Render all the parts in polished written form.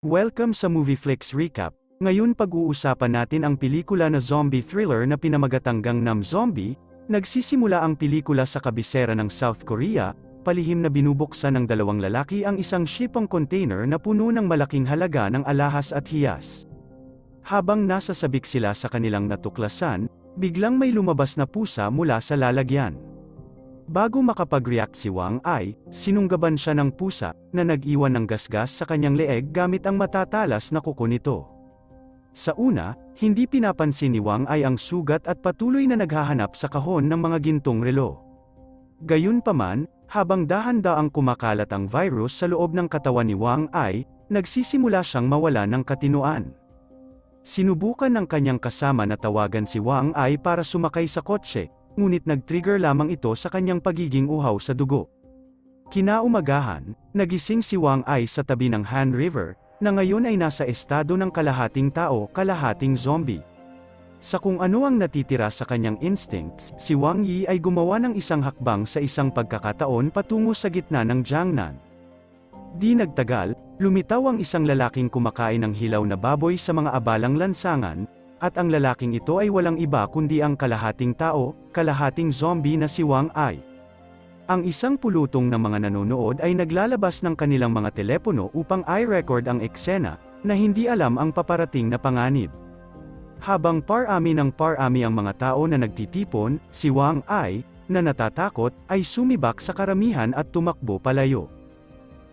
Welcome sa Movieflix Recap. Ngayon pag-uusapan natin ang pelikula na zombie thriller na pinamagatang Gangnam Zombie. Nagsisimula ang pelikula sa kabisera ng South Korea, palihim na binubuksan ng dalawang lalaki ang isang shipong container na puno ng malaking halaga ng alahas at hiyas. Habang nasa sabik sila sa kanilang natuklasan, biglang may lumabas na pusa mula sa lalagyan. Bago makapag-react si Wang Ai, sinunggaban siya ng pusa, na nag-iwan ng gasgas sa kanyang leeg gamit ang matatalas na kuko nito. Sa una, hindi pinapansin ni Wang Ai ang sugat at patuloy na naghahanap sa kahon ng mga gintong relo. Gayunpaman, habang dahan-daang kumakalat ang virus sa loob ng katawan ni Wang Ai, nagsisimula siyang mawala ng katinoan. Sinubukan ng kanyang kasama na tawagan si Wang Ai para sumakay sa kotse, ngunit nag-trigger lamang ito sa kanyang pagiging uhaw sa dugo. Kinaumagahan, nagising si Wang Ai sa tabi ng Han River, na ngayon ay nasa estado ng kalahating tao, kalahating zombie. Sa kung ano ang natitira sa kanyang instincts, si Wang Yi ay gumawa ng isang hakbang sa isang pagkakataon patungo sa gitna ng Jiangnan. Di nagtagal, lumitaw ang isang lalaking kumakain ng hilaw na baboy sa mga abalang lansangan, at ang lalaking ito ay walang iba kundi ang kalahating tao, kalahating zombie na si Wang Ai. Ang isang pulutong ng mga nanonood ay naglalabas ng kanilang mga telepono upang i-record ang eksena, na hindi alam ang paparating na panganib. Habang parami ng parami ang mga tao na nagtitipon, si Wang Ai, na natatakot, ay sumibak sa karamihan at tumakbo palayo.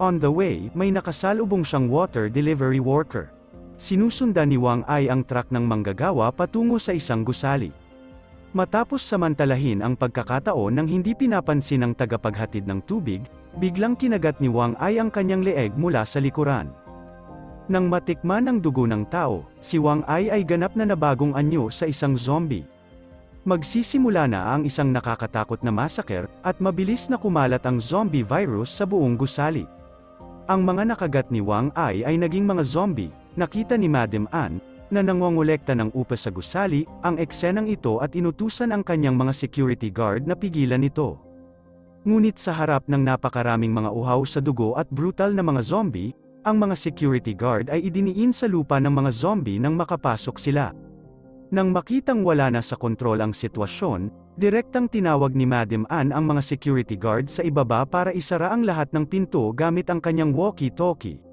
On the way, may nakasalubong siyang water delivery worker. Sinusundan ni Wang Ai ang truck ng manggagawa patungo sa isang gusali. Matapos samantalahin ang pagkakataon ng hindi pinapansin ng tagapaghatid ng tubig, biglang kinagat ni Wang Ai ang kanyang leeg mula sa likuran. Nang matikman ang dugo ng tao, si Wang Ai ay ganap na nabagong anyo sa isang zombie. Magsisimula na ang isang nakakatakot na massacre, at mabilis na kumalat ang zombie virus sa buong gusali. Ang mga nakagat ni Wang Ai ay naging mga zombie. Nakita ni Madam Ann, na nangongolekta ng upa sa gusali, ang eksenang ito at inutusan ang kanyang mga security guard na pigilan ito. Ngunit sa harap ng napakaraming mga uhaw sa dugo at brutal na mga zombie, ang mga security guard ay idiniin sa lupa ng mga zombie nang makapasok sila. Nang makitang wala na sa kontrol ang sitwasyon, direktang tinawag ni Madam Ann ang mga security guard sa ibaba para isara ang lahat ng pinto gamit ang kanyang walkie-talkie.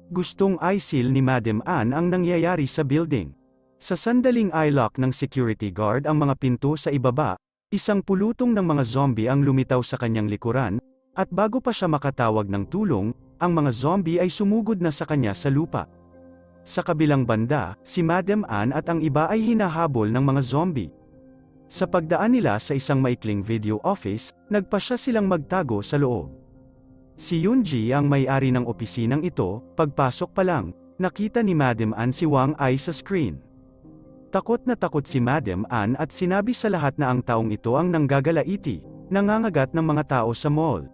Gustong i-seal ni Madam Ann ang nangyayari sa building. Sa sandaling i-lock ng security guard ang mga pinto sa ibaba, isang pulutong ng mga zombie ang lumitaw sa kanyang likuran, at bago pa siya makatawag ng tulong, ang mga zombie ay sumugod na sa kanya sa lupa. Sa kabilang banda, si Madam Ann at ang iba ay hinahabol ng mga zombie. Sa pagdaan nila sa isang maikling video office, nagpasya silang magtago sa loob. Si Yoonji ang may-ari ng opisinang ito. Pagpasok pa lang, nakita ni Madam Ann si Wang Ai sa screen. Takot na takot si Madam Ann at sinabi sa lahat na ang taong ito ang nanggagalaiti, nangangagat ng mga tao sa mall.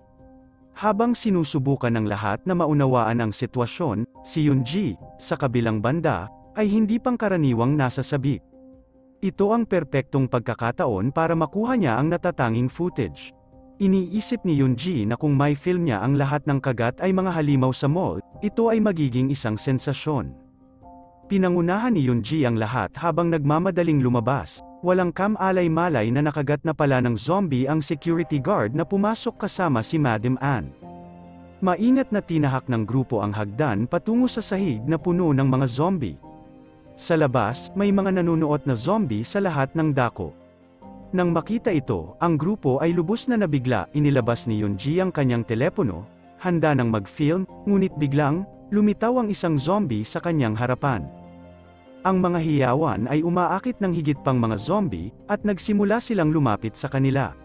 Habang sinusubukan ng lahat na maunawaan ang sitwasyon, si Yoonji, sa kabilang banda, ay hindi pangkaraniwang nasa sabik. Ito ang perpektong pagkakataon para makuha niya ang natatanging footage. Iniisip ni Yoonji na kung may film niya ang lahat ng kagat ay mga halimaw sa mall, ito ay magiging isang sensasyon. Pinangunahan ni Yoonji ang lahat habang nagmamadaling lumabas. Walang kam-alay-malay na nakagat na pala ng zombie ang security guard na pumasok kasama si Madam Ann. Maingat na tinahak ng grupo ang hagdan patungo sa sahig na puno ng mga zombie. Sa labas, may mga nanunuot na zombie sa lahat ng dako. Nang makita ito, ang grupo ay lubos na nabigla. Inilabas ni Yoonji ang kanyang telepono, handa nang mag-film, ngunit biglang, lumitaw ang isang zombie sa kanyang harapan. Ang mga hiyawan ay umaakit ng higit pang mga zombie, at nagsimula silang lumapit sa kanila.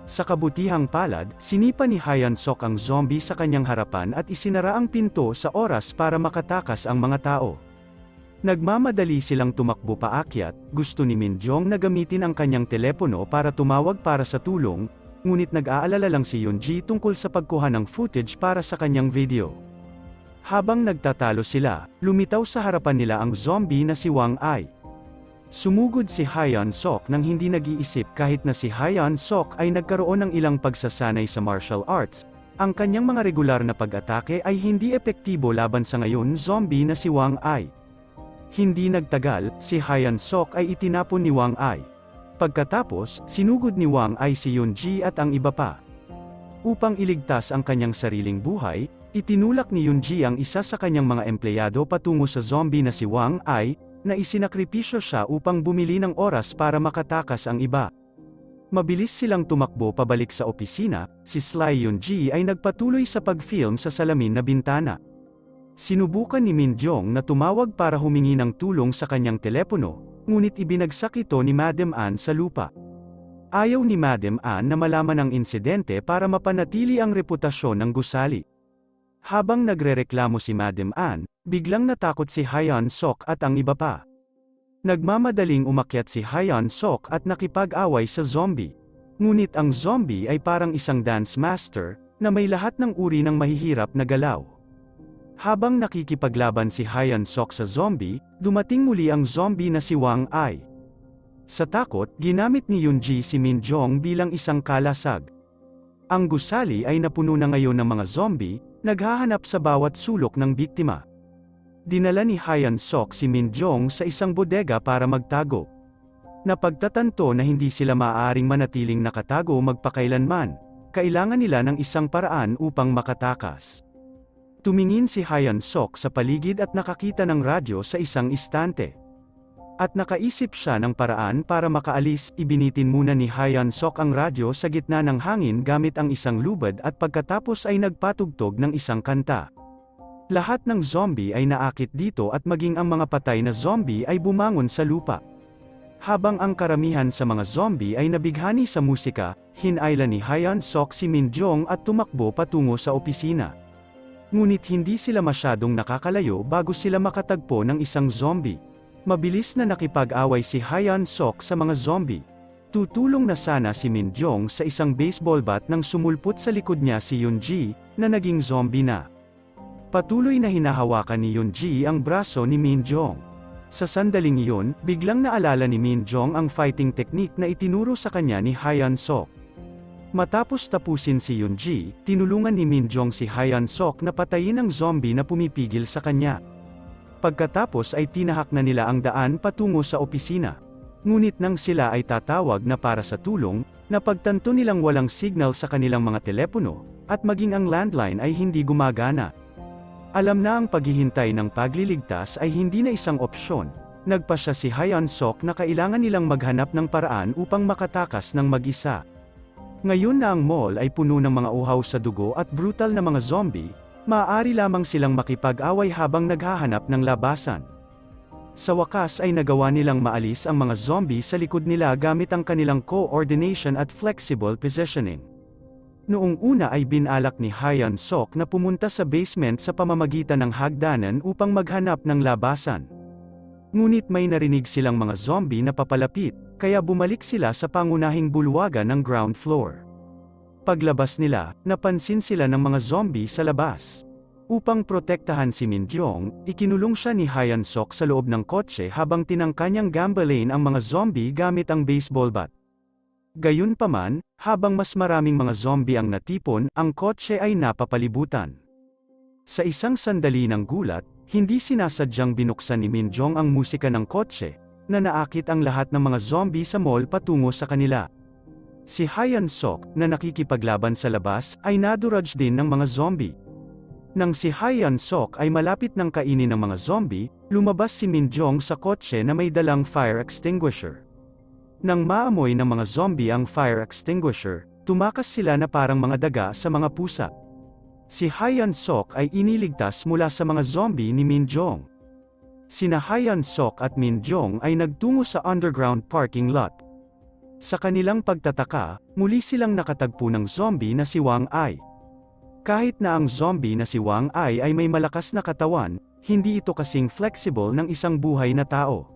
Sa kabutihang palad, sinipa ni Hyan Sok ang zombie sa kanyang harapan at isinara ang pinto sa oras para makatakas ang mga tao. Nagmamadali silang tumakbo paakyat. Gusto ni Min Jong na gamitin ang kanyang telepono para tumawag para sa tulong, ngunit nag-aalala lang si Yoonji tungkol sa pagkuha ng footage para sa kanyang video. Habang nagtatalo sila, lumitaw sa harapan nila ang zombie na si Wang Ai. Sumugod si Hyan Sok nang hindi nag-iisip kahit na si Hyan Sok ay nagkaroon ng ilang pagsasanay sa martial arts, Ang kanyang mga regular na pag-atake ay hindi epektibo laban sa ngayon zombie na si Wang Ai. Hindi nagtagal, si Hyan Sok ay itinapon ni Wang Ai. Pagkatapos, sinugod ni Wang Ai si Yunji at ang iba pa. Upang iligtas ang kanyang sariling buhay, itinulak ni Yunji ang isa sa kanyang mga empleyado patungo sa zombie na si Wang Ai, na isinakripisyo siya upang bumili ng oras para makatakas ang iba. Mabilis silang tumakbo pabalik sa opisina, si Sly Yunji ay nagpatuloy sa pag-film sa salamin na bintana. Sinubukan ni Min Jong na tumawag para humingi ng tulong sa kanyang telepono, ngunit ibinagsak ito ni Madam An sa lupa. Ayaw ni Madam An na malaman ang insidente para mapanatili ang reputasyon ng gusali. Habang nagrereklamo si Madam An, biglang natakot si Hyan Sok at ang iba pa. Nagmamadaling umakyat si Hyan Sok at nakipag-away sa zombie. Ngunit ang zombie ay parang isang dance master, na may lahat ng uri ng mahihirap na galaw. Habang nakikipaglaban si Hyan Sok sa zombie, dumating muli ang zombie na si Wang Ai. Sa takot, ginamit ni Yunji si Min Jong bilang isang kalasag. Ang gusali ay napuno na ngayon ng mga zombie, naghahanap sa bawat sulok ng biktima. Dinala ni Hyan Sok si Min Jong sa isang bodega para magtago. Napagtatanto na hindi sila maaaring manatiling nakatago magpakailanman, kailangan nila ng isang paraan upang makatakas. Tumingin si Hyan Sok sa paligid at nakakita ng radyo sa isang istante. At nakaisip siya ng paraan para makaalis, ibinitin muna ni Hyan Sok ang radyo sa gitna ng hangin gamit ang isang lubad at pagkatapos ay nagpatugtog ng isang kanta. Lahat ng zombie ay naakit dito at maging ang mga patay na zombie ay bumangon sa lupa. Habang ang karamihan sa mga zombie ay nabighani sa musika, hinayla ni Hyan Sok si Min Jong at tumakbo patungo sa opisina. Ngunit hindi sila masyadong nakakalayo bago sila makatagpo ng isang zombie. Mabilis na nakipag-away si Hyan Sok sa mga zombie. Tutulong na sana si Min Jong sa isang baseball bat nang sumulpot sa likod niya si Yunji, na naging zombie na. Patuloy na hinahawakan ni Yunji ang braso ni Min Jong. Sa sandaling iyon, biglang naalala ni Min Jong ang fighting technique na itinuro sa kanya ni Hyan Sok. Matapos tapusin si Yunji, tinulungan ni Min Jong si Hyan Sok na patayin ang zombie na pumipigil sa kanya. Pagkatapos ay tinahak na nila ang daan patungo sa opisina. Ngunit nang sila ay tatawag na para sa tulong, napagtanto nilang walang signal sa kanilang mga telepono, at maging ang landline ay hindi gumagana. Alam na ang paghihintay ng pagliligtas ay hindi na isang opsyon, nagpasya si Hyan Sok na kailangan nilang maghanap ng paraan upang makatakas ng mag-isa. Ngayon na ang mall ay puno ng mga uhaw sa dugo at brutal na mga zombie, maaari lamang silang makipag-away habang naghahanap ng labasan. Sa wakas ay nagawa nilang maalis ang mga zombie sa likod nila gamit ang kanilang coordination at flexible positioning. Noong una ay binalak ni Hyan Sok na pumunta sa basement sa pamamagitan ng hagdanan upang maghanap ng labasan. Ngunit may narinig silang mga zombie na papalapit, kaya bumalik sila sa pangunahing bulwagan ng ground floor. Paglabas nila, napansin sila ng mga zombie sa labas. Upang protektahan si Min Jong, ikinulong siya ni Hyan Sok sa loob ng kotse habang tinangka niyang gambalain ang mga zombie gamit ang baseball bat. Gayunpaman, habang mas maraming mga zombie ang natipon, ang kotse ay napapalibutan. Sa isang sandali ng gulat, hindi sinasadyang binuksan ni Min Jong ang musika ng kotse, na naakit ang lahat ng mga zombie sa mall patungo sa kanila. Si Hyan Sok, na nakikipaglaban sa labas, ay naduraj din ng mga zombie. Nang si Hyan Sok ay malapit ng kainin ng mga zombie, lumabas si Min Jong sa kotse na may dalang fire extinguisher. Nang maamoy ng mga zombie ang fire extinguisher, tumakas sila na parang mga daga sa mga pusa. Si Hyan Sok ay iniligtas mula sa mga zombie ni Min Jong. Sina Hyan Sok at Min Jong ay nagtungo sa underground parking lot. Sa kanilang pagtataka, muli silang nakatagpo ng zombie na si Wang Ai. Kahit na ang zombie na si Wang Ai ay may malakas na katawan, hindi ito kasing flexible ng isang buhay na tao.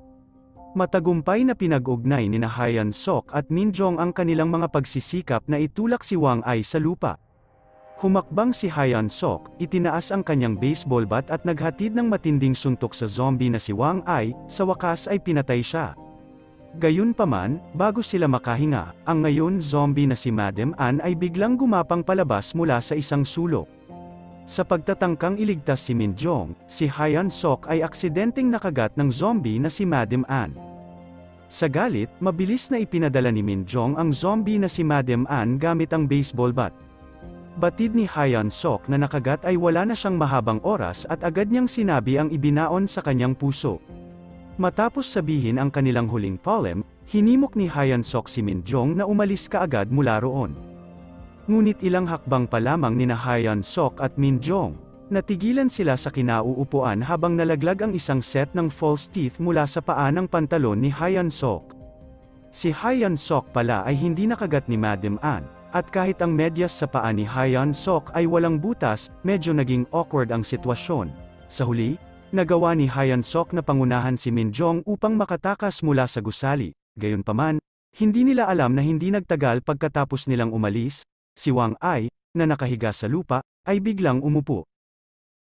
Matagumpay na pinag-ugnay ni Hyan Sok at Min Jong ang kanilang mga pagsisikap na itulak si Wang Ai sa lupa. Humakbang si Hyan Sok, itinaas ang kanyang baseball bat at naghatid ng matinding suntok sa zombie na si Wang Ai, sa wakas ay pinatay siya. Gayunpaman, bago sila makahinga, ang ngayon zombie na si Madam Ann ay biglang gumapang palabas mula sa isang sulok. Sa pagtatangkang iligtas si Min Jong, si Hyan Sok ay aksidenteng nakagat ng zombie na si Madam Ann. Sa galit, mabilis na ipinadala ni Min Jong ang zombie na si Madam Ann gamit ang baseball bat. Batid ni Hyan Sok na nakagat ay wala na siyang mahabang oras at agad niyang sinabi ang ibinaon sa kanyang puso. Matapos sabihin ang kanilang huling polem, hinimok ni Hyan Sok si Min Jong na umalis kaagad mula roon. Ngunit ilang hakbang pa lamang ni Hyan Sok at Min Jong, natigilan sila sa kinauupuan habang nalaglag ang isang set ng false teeth mula sa paa ng pantalon ni Hyan Sok. Si Hyan Sok pala ay hindi nakagat ni Madam Ann, at kahit ang medyas sa paa ni Hyan Sok ay walang butas, medyo naging awkward ang sitwasyon. Sa huli, nagawa ni Hyan Sok na pangunahan si Min Jong upang makatakas mula sa gusali. Gayunpaman, hindi nila alam na hindi nagtagal pagkatapos nilang umalis, si Wang Ai, na nakahiga sa lupa, ay biglang umupo.